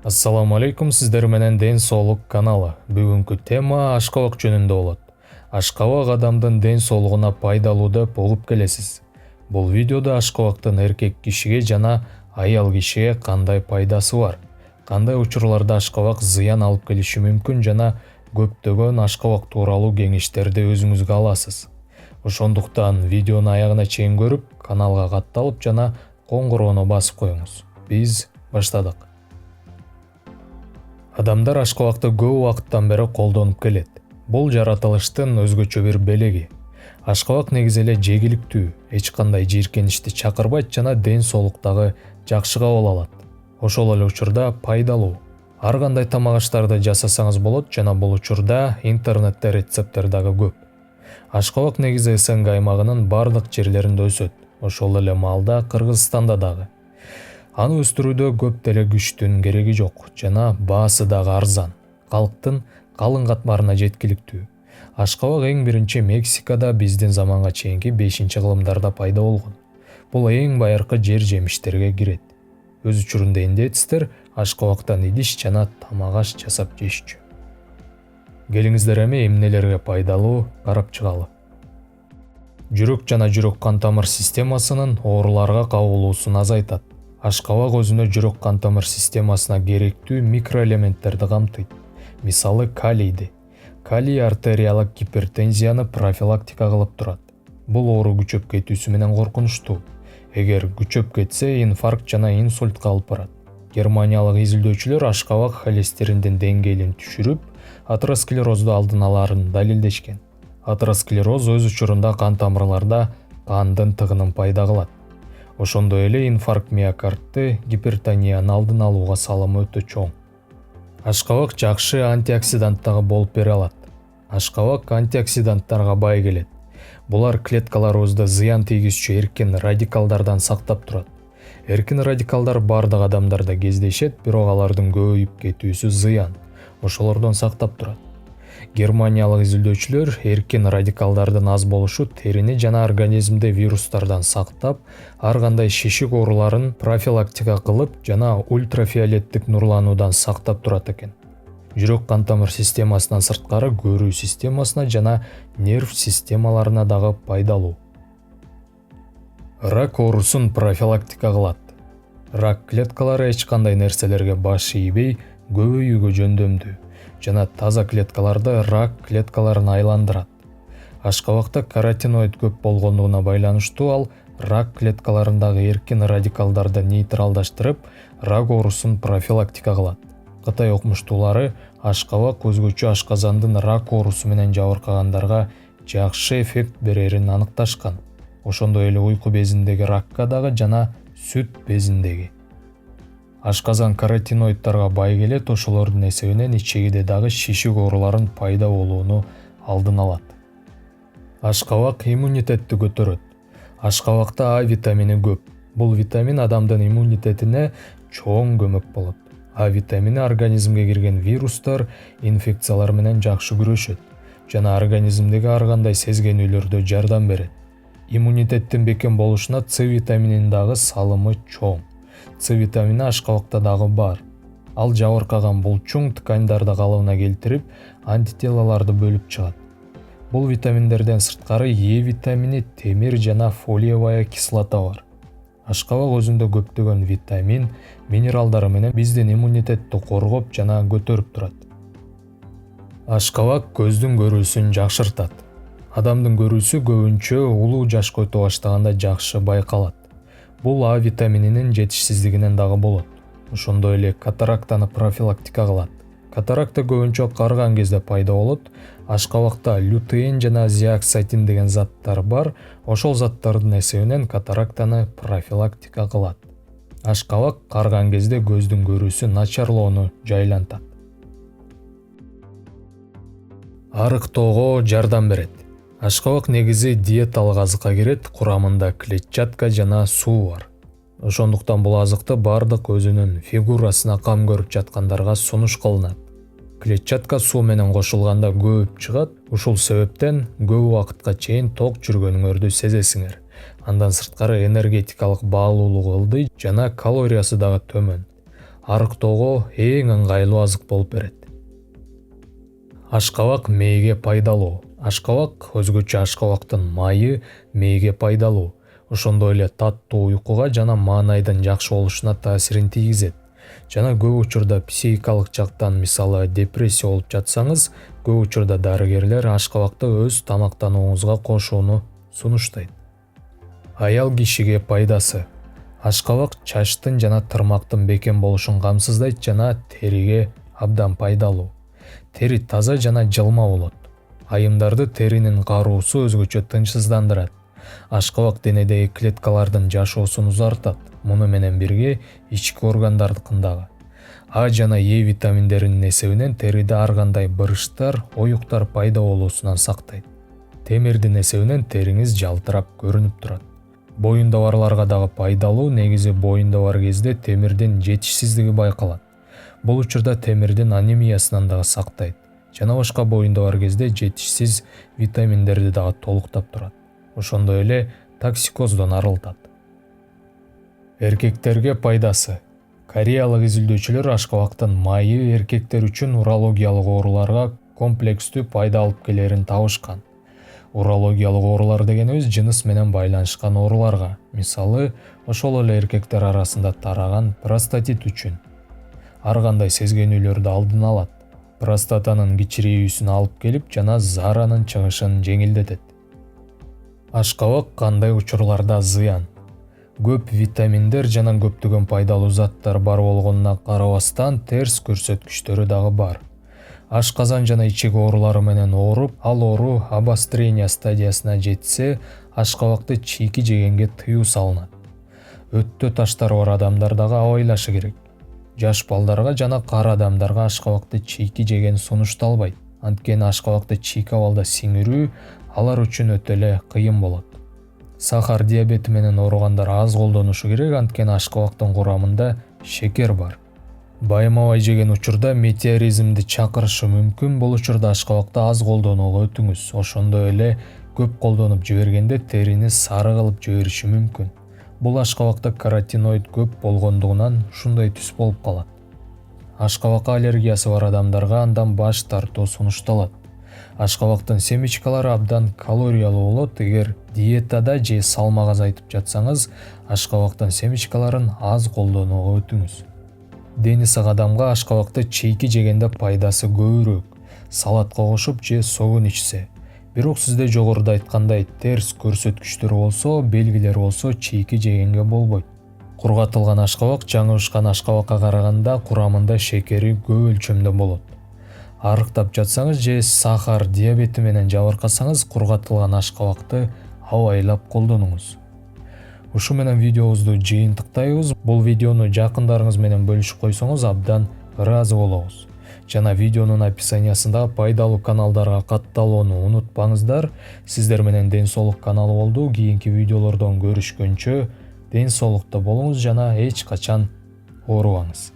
Ассаламу алейкум, сиздер менен Ден соолук каналы. Бүгүнкү тема ашкабак жөнүндө болот. Ашкабак адамдын ден соолугуна пайдалуу деп угуп келесиз. Бул видеодо ашкабактын эркек кишиге жана аял кишиге кандай пайдасы бар, кандай учурларда ашкабак зыян алып келиши мүмкүн жана көптөгөн ашкабак тууралуу кеңештерди өзүңүзгө аласыз. Ошондуктан видеону аягына чейин көрүп, каналга катталып жана коңгуроону басып коюңуз. Биз баштадык. Адамдар ашкабакты көп убакыттан бери колдонуп келет. Бул жаратылыштын өзгөчө бир белеги. Ашкабак негизи эле жегиликтүү, эч кандай жийиркеничти чакырбайт жана ден соолуктагы жакшы кабыл алат. Ошол эле учурда пайдалуу. Ар кандай тамак аштарды жасасаңыз болот жана бул учурда интернетте рецепттер дагы көп. Ашкабак негизи СНГ аймагынын бардык жерлеринде өсөт. Ошол эле маалда Кыргызстанда дагы. Аны өстүрүүдө көп деле күчтүн кереги жок жана баасы дагы арзан. Калктын калың катмарына жеткиликтүү. Ашкабак эң биринчи Мексикада биздин заманга чейинки 5-кылымдарда пайда болгон. Бул эң байыркы жер жемиштерге кирет. Өз учурунда индеецтер ашкабактан идиш жана тамак аш жасап жешчү. Келиңиздер эми эмнелерге пайдалуу карап чыгалы. Жүрөк жана жүрөк кан тамыр системасынын ооруларга кабылуусун азайтат. Ашкабак өзүнө жүрөк кан тамыр системасына керектүү микроэлементтерди камтыйт. Мисалы калийди. Калий артериялык гипертензияны профилактика кылып турат. Бул оору күчөп кетүүсү менен коркунучтуу. Эгер күчөп кетсе, инфаркт жана инсультка алып барат. Германиялык изилдөөчүлөр ашкабак холестериндин деңгээлин түшүрүп, атеросклерозду алдын аларын далилдешкен. Атеросклероз өз учурунда кан тамырларда кандын тыгынын пайда кылат. Ошондой эле инфаркт миокардты, гипертониянын алдын алууга салымы өтө чоң. Ашкабак жакшы антиоксидант дагы болуп бере алат. Ашкабак антиоксиданттарга бай келет. Булар клеткаларыбызды зыян тийгизчү эркин радикалдардан сактап турат. Эркин радикалдар бардык адамдарда кездешет, бирок алардын көбөйүп кетүүсү зыян. Ошолордон сактап турат. Германиялык изилдөөчүлөр эркин радикалдардын аз болушу терини жана организмди вирустардан сактап, ар кандай шишик ооруларын профилактика кылып жана ультрафиолеттик нурлануудан сактап турат экен. Жүрөк кан тамыр системасынан сырткары көрүү системасына жана нерв системаларына дагы пайдалуу. Рак оорусун профилактика кылат. Рак клеткалары эч кандай нерселерге баш ийбей, көбөйүүгө жөндөмдүү жана таза клеткаларды рак клеткаларына айландырат. Ашкабакта каротиноид көп болгондугуна байланыштуу ал рак клеткаларындагы эркин радикалдарды нейтралдаштырып, рак оорусун профилактика кылат. Кытай окумуштуулары ашкабак өзгөчө ашказандын рак оорусу менен жабыркагандарга жакшы эффект берерин аныкташкан. Ошондой эле уйку безиндеги ракка дагы жана сүт безиндеги. Ашказан каротиноиддарга бай келет, ошолордун эсебинен ичегиде дагы шишик ооруларын пайда болууну алдын алат. Ашкабак иммунитетти көтөрөт. Ашкабакта А витамини көп. Бул витамин адамдын иммунитетине чоң көмөк болот. А витамини организмге кирген вирустар, инфекциялар менен жакшы күрөшөт жана организмдеги ар кандай сезгенүүлөрдө жардам берет. Иммунитеттин бекем болушуна С витамининин дагы салымы чоң. С витамини ашкабакта дагы бар. Ал жабыркаган булчуң ткандарды калыбына келтирип, антителаларды бөлүп чыгат. Бул витаминдерден сырткары Е витамини, темир жана фолиевая кислота бар. Ашкабак өзүндө көптөгөн витамин, минералдары менен биздин иммунитетти коргоп жана көтөрүп турат. Ашкабак көздүн көрүүсүн жакшыртат. Адамдын көрүүсү көбүнчө улуу жашка өтө баштаганда жакшы байкалат. Бул А витамининин жетишсиздигинен дагы болот. Ошондой эле катарактаны профилактика кылат. Катаракта көбүнчө карыган кезде пайда болот. Ашкабакта лютеин жана зиаксатин деген заттар бар. Ошол заттардын эсебинен катарактаны профилактика кылат. Ашкабак карыган кезде көздүн көрүүсү начарлоону жайлантат. Арыктоого жардам берет. Ашкабак негизи диеталык азыкка кирет, курамында клетчатка жана суу бар. Ошондуктан бул азыкты бардык өзүнүн фигурасына кам көрүп жаткандарга сунуш кылынат. Клетчатка суу менен кошулганда көбүп чыгат, ушул себептен көп убакытка чейин ток жүргөнүңөрдү сезесиңер. Андан сырткары энергетикалык баалуулугу ылдый жана калориясы дагы төмөн. арыктоого эң ыңгайлуу азык болуп берет. Ашкабак мээге пайдалуу. Ашкабак өзгөчө ашкабактын майы мээге пайдалуу. Ошондой эле таттуу уйкуга жана маанайдын жакшы болушуна таасирин тийгизет. Жана көп учурда психикалык жактан, мисалы депрессия болуп жатсаңыз, көп учурда дарыгерлер ашкабакты өз тамактанууңузга кошууну сунуштайт. Аял кишиге пайдасы. Ашкабак чачтын жана тырмактын бекем болушун камсыздайт жана териге абдан пайдалуу. Тери таза жана жылма болот. Айымдарды теринин каруусу өзгөчө тынчсыздандырат. Ашкабак денедеги клеткалардын жашоосун узартат. Муну менен бирге ички органдардыкындагы А жана Е витаминдеринин эсебинен териде ар кандай бырыштар, оюктар пайда болуусунан сактайт. Темирдин эсебинен териңиз жалтырап көрүнүп турат. Боюнда барларга дагы пайдалуу, негизи боюнда бар кезде темирдин жетишсиздиги байкалат. Бул учурда темирдин анемиясынан дагы сактайт. Жана башка боюнда бар кезде жетишсиз витаминдерди дагы толуктап турат. Ошондой эле токсикоздон арылтат. Эркектерге пайдасы. Кореялык изилдөөчүлөр ашкабактын майы эркектер үчүн урологиялык ооруларга комплекстүү пайда алып келерин табышкан. Урологиялык оорулар дегенибиз жыныс менен байланышкан ооруларга, мисалы, ошол эле эркектер арасында тараган простатит үчүн ар кандай сезгенүүлөрдү алдын алат. Простатанын кичирейүүсүн алып келип жана зааранын чыгышын жеңилдетет. Ашкабак кандай учурларда зыян? Көп витаминдер жана көптөгөн пайдалуу заттар бар болгонуна карабастан терс көрсөткүчтөрү дагы бар. Ашказан жана ичек оорулары менен ооруп, ал оору обострение стадиясына жетсе, ашкабакты чийки жегенге тыюу салынат. Өттө таштары бар адамдар дагы абайлашы керек. Жаш балдарга жана кары адамдарга ашкабакты чийки жеген сунушталбайт. Анткени ашкабакты чийки абалда сиңирүү алар үчүн өтө эле кыйын болот. Сахар диабети менен ооругандар аз колдонушу керек, анткени ашкабактын курамында шекер бар. Байма-бай жеген учурда метеоризмди чакырышы мүмкүн. Бул учурда ашкабакты аз колдонууга өтүңүз. Ошондой эле көп колдонуп жибергенде терини сары кылып жибериши мүмкүн. Бул ашкабакта каротиноид көп болгондугунан ушундай түс болуп калат. Ашкабакка аллергиясы бар адамдарга андан баш тартуу сунушталат. Ашкабактын семечкалары абдан калориялуу болот. Эгер диетада же салмак азайтып жатсаңыз, ашкабактын семечкаларын аз колдонууга өтүңүз. Дени сак адамга ашкабакты чийки жегенде пайдасы көбүрөөк. Салатка кошуп же согун ичсе. Бирок сизде жогоруда айткандай терс көрсөткүчтөр болсо, белгилер болсо чийки жегенге болбойт. Кургатылган ашкабак жаңы бышкан ашкабакка караганда курамында шекери көп өлчөмдө болот. Арыктап жатсаңыз же сахар диабети менен жабыркасаңыз, кургатылган ашкабакты абайлап колдонуңуз. Ушу менен видеобузду жыйынтыктайбыз. Бул видеону жакындарыңыз менен бөлүшүп койсоңуз абдан ыраазы болобуз. Жана видеонун описаниясындагы пайдалуу каналдарга катталууну унутпаңыздар. Сиздер менен Ден соолук каналы болду. Кийинки видеолордон көрүшкөнчө ден соолукта болуңуз жана эч качан оорубаңыз.